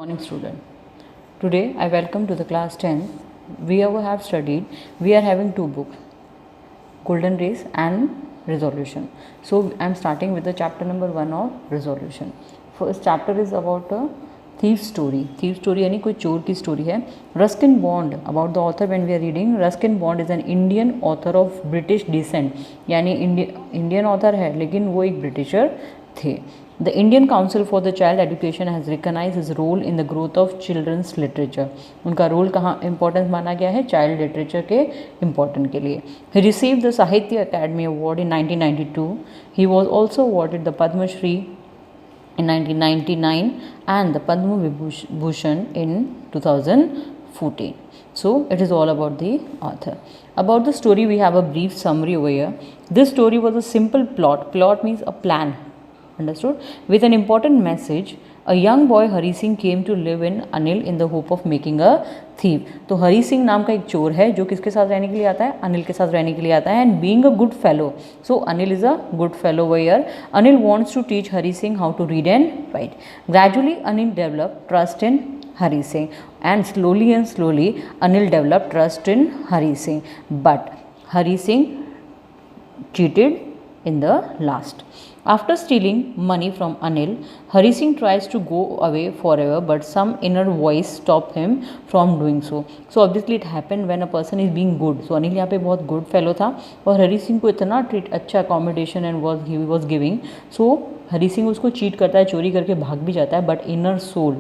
Morning student. Today I welcome to the class 10. We have studied, we are having two books, Golden Race and Resolution. So I am starting with the chapter number 1 of Resolution. First chapter is about a thief story. Thief story यानी कोई चोर की story है. Ruskin Bond, about the author when we are reading, Ruskin Bond is an Indian author of British descent. यानी Indian author है लेकिन वो एक Britisher थे. The Indian Council for the Child Education has recognized his role in the growth of children's literature. उनका role कहाँ importance माना गया है चाइल्ड लिटरेचर के इम्पोर्टेंट के लिए. He received the Sahitya Academy Award in 1992. He was also awarded the Padma Shri in 1999 and the Padma Vibhushan in 2014. So it is all about the author. About the story we have a brief summary over here. This story was a simple plot. Plot means a plan. Understood? With an important message. A young boy Hari Singh came to live in Anil in the hope of making a thief. तो हरी सिंह नाम का एक चोर है जो किसके साथ रहने के लिए आता है, अनिल के साथ रहने के लिए आता है. And being a good fellow, so Anil is a good fellow where. Anil wants to teach Hari Singh how to read and write. Gradually Anil develop trust in Hari Singh and slowly Anil developed trust in Hari Singh, but Hari Singh cheated in the last. After stealing money from Anil, Hari Singh tries to go away forever, but some inner voice stop him from doing so. So obviously it happened when a person is being good. So Anil यहाँ पे बहुत good fellow था और हरी सिंह को इतना treat अच्छा accommodation and he was giving. So Hari Singh उसको cheat करता है, चोरी करके भाग भी जाता है, बट इनर सोल,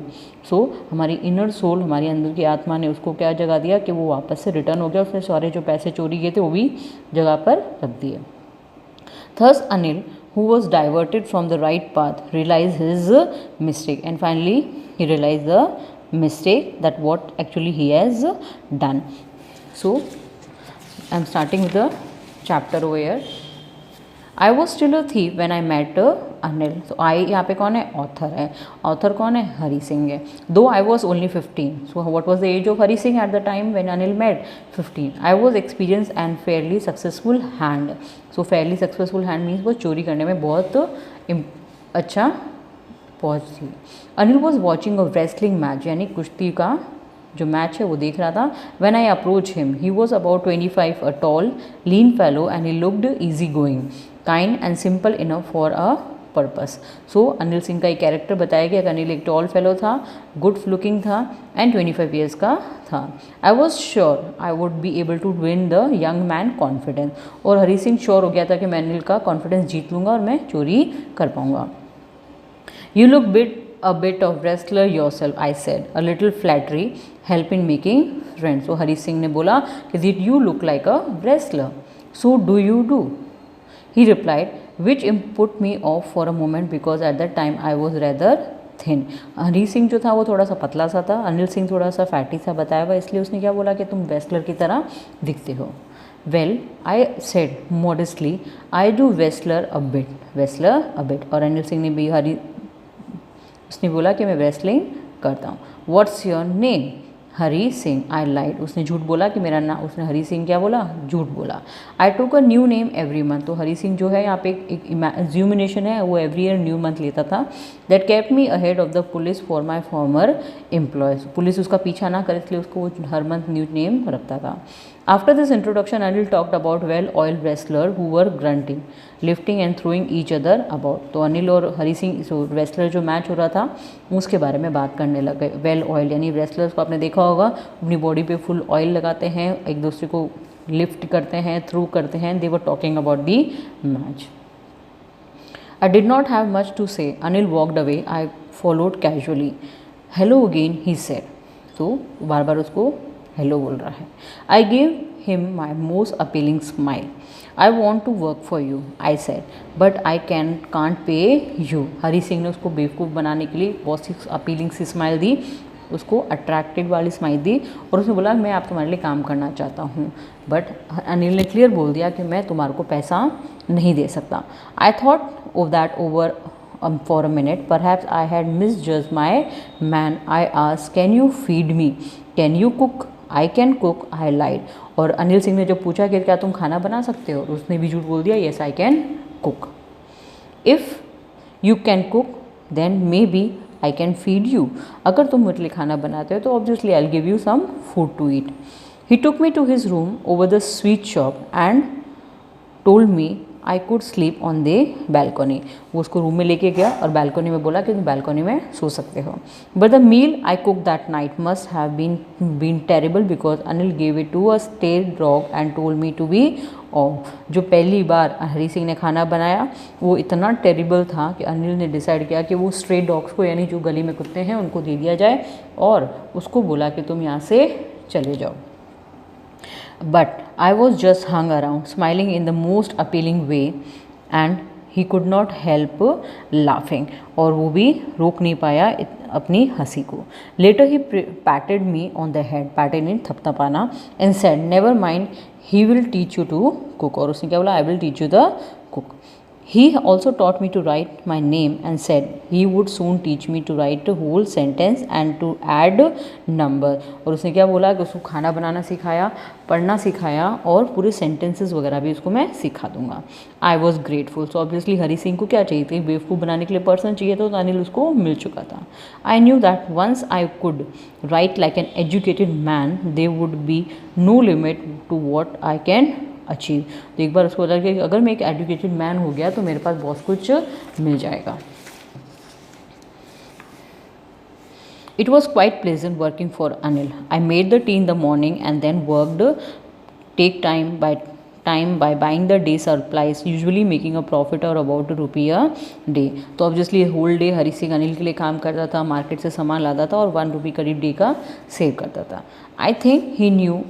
सो हमारी इनर सोल, हमारी अंदर की आत्मा ने उसको क्या जगह दिया कि वो वापस से रिटर्न हो गया. उसने सारे जो पैसे चोरी किए थे वो भी जगह पर रख दिए. Thus Anil, who was diverted from the right path, realized his mistake, and finally he realized the mistake that what actually he has done. So I am starting with the chapter over here. I was still a thief when I met Anil. So I यहाँ पे कौन है, author है. Author कौन है, हरी सिंह है. Though I was only 15. So what was the age of Hari Singh at the time when Anil met? 15. I was experienced and fairly successful hand. So fairly successful hand means वो चोरी करने में बहुत अच्छा पहुँच थी. Anil was watching a wrestling match, यानी कुश्ती का जो मैच है वो देख रहा था. When I approached him, he was about 25, a tall, lean fellow, and he looked easygoing, kind and simple enough for a purpose. So Anil Singh का एक कैरेक्टर बताया गया कि अनिल एक टॉल फेलो था, गुड लुकिंग था एंड 25 ईयर्स का था. I was sure I would be able to win the young man confidence. और हरी सिंह श्योर हो गया था कि मैं अनिल का कॉन्फिडेंस जीत लूँगा और मैं चोरी कर पाऊँगा. You look a bit of wrestler yourself, I said. A little flattery help in making friends. So हरी सिंह ने बोला कि did you look like a wrestler? So do you do? He replied, which put me off for a moment because at that time I was rather thin. Hari Singh जो था वो थोड़ा सा पतला सा था, अनिल सिंह थोड़ा सा फैटी सा बताया हुआ, इसलिए उसने क्या बोला कि तुम wrestler की तरह दिखते हो. Well, I said modestly, I do wrestler a bit. और अनिल सिंह ने भी उसने बोला कि मैं रेसलिंग करता हूँ. What's your name? Hari Singh. I lied. उसने झूठ बोला कि मेरा नाम, उसने हरी सिंह क्या बोला, झूठ बोला. I took a new name every month. तो हरी सिंह जो है यहाँ पे एक एज्यूमिनेशन है, वो एवरी ईयर न्यू मंथ लेता था. That kept me ahead of the police for my farmer employees. Police उसका पीछा ना करे इसलिए उसको हर मंथ न्यू नेम रखता था. After this introduction, Anil talked about well-oiled wrestlers who were grunting, lifting and throwing each other about. तो अनिल और हरी सिंह रेसलर जो मैच हो रहा था उसके बारे में बात करने लगे. वेल ऑयल यानी रेसलर्स को आपने देखा होगा अपनी बॉडी पे फुल ऑयल लगाते हैं, एक दूसरे को लिफ्ट करते हैं, थ्रू करते हैं. They were talking about the match. I did not have much to say. Anil walked away. I followed casually. Hello again, he said. तो बार बार उसको हेलो बोल रहा है. I gave him my most appealing smile. I want to work for you, I said, but I can't pay you. Hari Singh ने उसको बेवकूफ़ बनाने के लिए बहुत सी अपीलिंग सी स्माइल दी, उसको अट्रैक्टिव वाली स्माइल दी और उसने बोला मैं आप तुम्हारे लिए काम करना चाहता हूँ. बट अनिल ने क्लियर बोल दिया कि मैं तुम्हारे को पैसा नहीं दे सकता. I thought of that over for a minute. Perhaps I had misjudged my man. I asked, can you feed me? Can you cook? I can cook. I lied. और अनिल सिंह ने जब पूछा कि क्या तुम खाना बना सकते हो, उसने भी झूठ बोल दिया. Yes, I can cook. If you can cook, then maybe I can feed you, अगर तुम मेरे लिए खाना बनाते हो तो obviously I will give you some food to eat. He took me to his room over the sweet shop and told me I could sleep on the balcony. वो उसको रूम में लेके गया और बैल्कनी में बोला कि तुम बैल्कनी में सो सकते हो। But the meal I cook that night must have been terrible because Anil gave it to a stray dog and told me to be off. जो पहली बार हरी सिंह ने खाना बनाया वो इतना टेरिबल था कि अनिल ने डिसाइड किया कि वो स्ट्रे डॉग्स को, यानी जो गली में कुत्ते हैं, उनको दे दिया जाए और उसको बोला कि तुम यहाँ से चले जाओ। But I was just hung around, smiling in the most appealing way, and he could not help laughing. और वो भी रोक नहीं पाया अपनी हंसी को। Later he patted me on the head, patted in थपथपाना, and said, "Never mind, he will teach you to cook." और उसने क्या बोला? I will teach you the cook. He also taught me to write my name and said he would soon teach me to write the whole sentence and to add number. और उसने क्या बोला कि उसको खाना बनाना सिखाया, पढ़ना सिखाया और पूरे sentences वगैरह भी उसको मैं सिखा दूंगा। I was grateful. So obviously Hari Singh को क्या चाहिए थी? बेवकूफ़ बनाने के लिए पर्सन चाहिए था, तो अनिल उसको मिल चुका था। I knew that once I could write like an educated man, there would be no limit to what I can achieve. तो एक बार उसको बोला कि अगर मैं एक एजुकेटेड मैन हो गया तो मेरे पास बहुत कुछ मिल जाएगा। It was quite pleasant working for Anil. I made the tea in the morning and then worked take time by buying the day supplies, usually making a profit और अबाउट ₹1 अ डे। तो obviously whole day Hari Singh Anil के लिए काम करता था, market से सामान लाता था और ₹1 करीब डे का सेव करता था। I think he new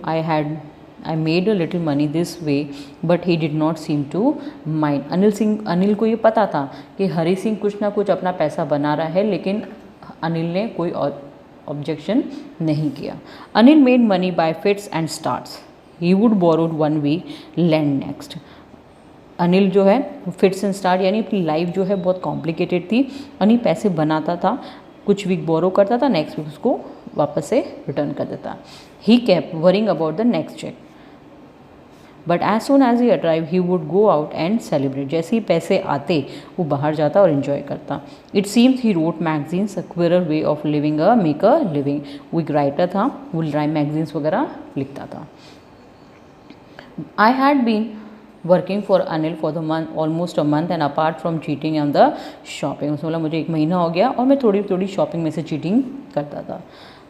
I made a little money this way, but he did not seem to mind. Anil को ये पता था कि हरी सिंह कुछ ना कुछ अपना पैसा बना रहा है, लेकिन अनिल ने कोई ऑब्जेक्शन नहीं किया। Anil made money by fits and starts. He would borrowed 1 week, land next. Anil जो है फिट्स एंड स्टार्ट यानी अपनी लाइफ जो है बहुत कॉम्प्लिकेटेड थी। अनिल पैसे बनाता था, कुछ वीक बोरो करता था, नेक्स्ट वीक उसको वापस से रिटर्न कर देता। He kept worrying about the next cheque, but as soon as he arrive he would go out and celebrate. जैसे ही पैसे आते वो बाहर जाता और इन्जॉय करता। It seems he wrote magazines, a queer way of living a make a living. वो एक राइटर था, वो मैगजीन्स वगैरह लिखता था। I had been working for Anil for the month, almost a month, and apart from cheating on the shopping. उसने बोला मुझे 1 महीना हो गया और मैं थोड़ी थोड़ी शॉपिंग में से चीटिंग करता था।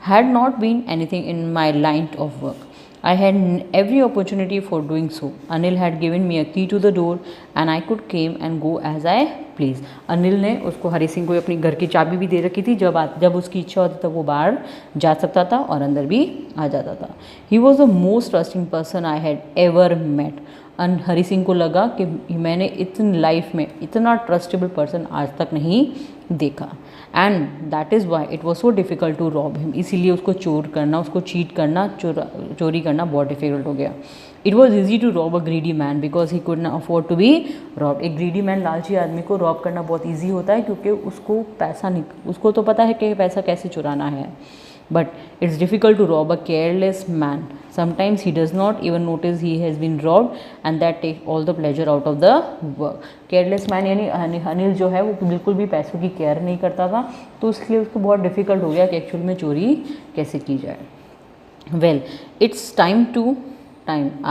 Had not been anything in my line of work, I had every opportunity for doing so. Anil had given me a key to the door and I could came and go as I please. Anil ने उसको हरी सिंह को अपनी घर की चाबी भी दे रखी थी, जब उसकी इच्छा होती तब वो बाहर जा सकता था और अंदर भी आ जाता था। He was the most trusting person I had ever met. Hari Singh को लगा कि मैंने इतनी लाइफ में इतना ट्रस्टेबल पर्सन आज तक नहीं देखा। And that is why it was so difficult to rob him. इसीलिए उसको चोर करना, उसको चीट करना, चोरी करना बहुत डिफिकल्ट हो गया। It was easy to rob a greedy man because he could not afford to be rob. एक ग्रीडी मैन, लालची आदमी को रॉब करना बहुत ईजी होता है क्योंकि उसको पैसा नहीं, उसको तो पता है कि पैसा कैसे चुराना है। But it's difficult to rob a careless man. Sometimes he does not even notice he has been robbed and that takes all the pleasure out of the work. Careless man यानी अनिल जो है वो बिल्कुल भी पैसों की केयर नहीं करता था, तो इसलिए उसको बहुत डिफ़िकल्ट हो गया कि एक्चुअल में चोरी कैसे की जाए। Well, it's time.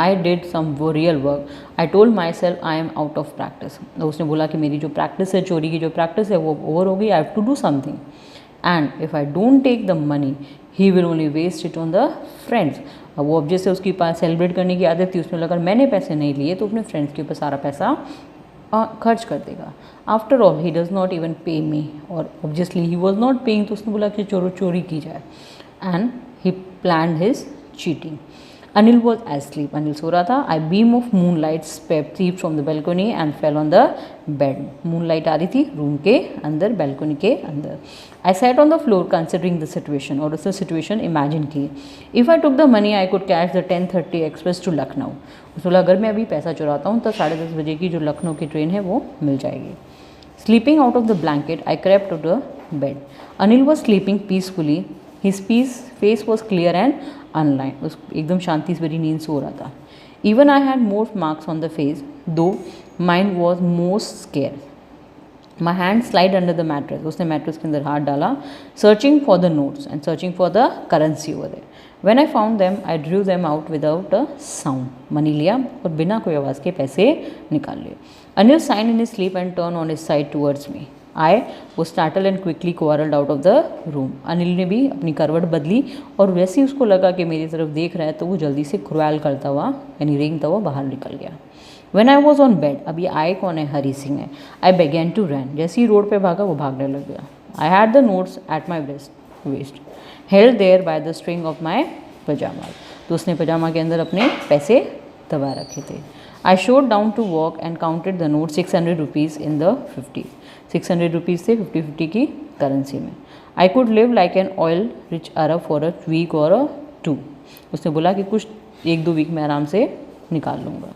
I did some real work. I told myself I am out of practice. तो उसने बोला कि मेरी जो प्रैक्टिस है, चोरी की जो प्रैक्टिस है वो ओवर हो गई। I have to do something. And if I don't take the money, he will only waste it on the friends. अब वो अब जैसे उसकी पास सेलिब्रेट करने की आदत थी, उसने लगा मैंने पैसे नहीं लिए तो अपने फ्रेंड्स के ऊपर सारा पैसा खर्च कर देगा। After all he does not even pay me, और obviously he was not paying, तो उसने बोला कि चोरी की जाए। And he plan his cheating. Anil was asleep, Anil सो रहा था। A beam of moon light steep from the balcony and fell on the bed. Moon light आ रही थी रूम के अंदर, बैल्कनी के अंदर। I sat on the floor considering the situation, और उसने सिचुएशन इमेजिन की। If I took the money I could catch the 10:30 express to Lucknow. उसने बोला अगर मैं अभी पैसा चुराता हूँ तो 10:30 बजे की जो लखनऊ की ट्रेन है वो मिल जाएगी। Slipping out of the blanket I crept to the bed. Anil was sleeping peacefully, his face was clear and unlined. उस एकदम शांति से भरी नींद सो रहा था। Even I had more marks on the face, though mind was most scare. My hand slide under the mattress, उसने मैट्रेस के अंदर हाथ डाला. Searching for the notes and searching for the currency over there. When I found them I drew them out without a sound. Money लिया और बिना कोई आवाज़ के पैसे निकाल लिए. Anil sighed in his sleep and turn on his side towards me. I was startle and quickly crawled out of the room. Anil ने भी अपनी करवट बदली और वैसे ही उसको लगा कि मेरी तरफ देख रहा है तो वो जल्दी से क्रोल करता हुआ यानी रेंगता हुआ बाहर निकल गया. When I was on bed, अब ये आई कौन है, हरी सिंह है. I began to run. जैसे ही रोड पे भागा वो भागने लग गया. I had the notes at my waist, held there by the string of my pajamas. तो उसने पजामा के अंदर अपने पैसे दबा रखे थे. I showed down to walk and counted the notes, 600 rupees in the 50. 600 rupees थे 50-50 की करेंसी में. I could live like an oil rich Arab for a week or a two. उसने बोला कि कुछ 1-2 वीक में आराम से निकाल लूँगा.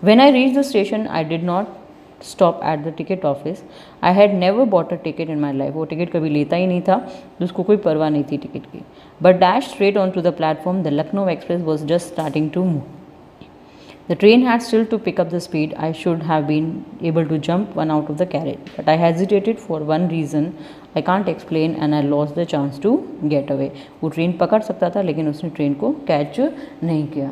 When I reached the station, I did not stop at the ticket office. I had never bought a ticket in my life. वो टिकट कभी लेता ही नहीं था, उसको कोई परवाह नहीं थी टिकट की. But dashed straight onto the platform. The Lucknow Express was just starting to move. The train had still to pick up the speed. I should have been able to jump one out of the carriage, but I hesitated for one reason I can't explain, and I lost the chance to get away. वो train पकड़ सकता था लेकिन उसने train को catch नहीं किया.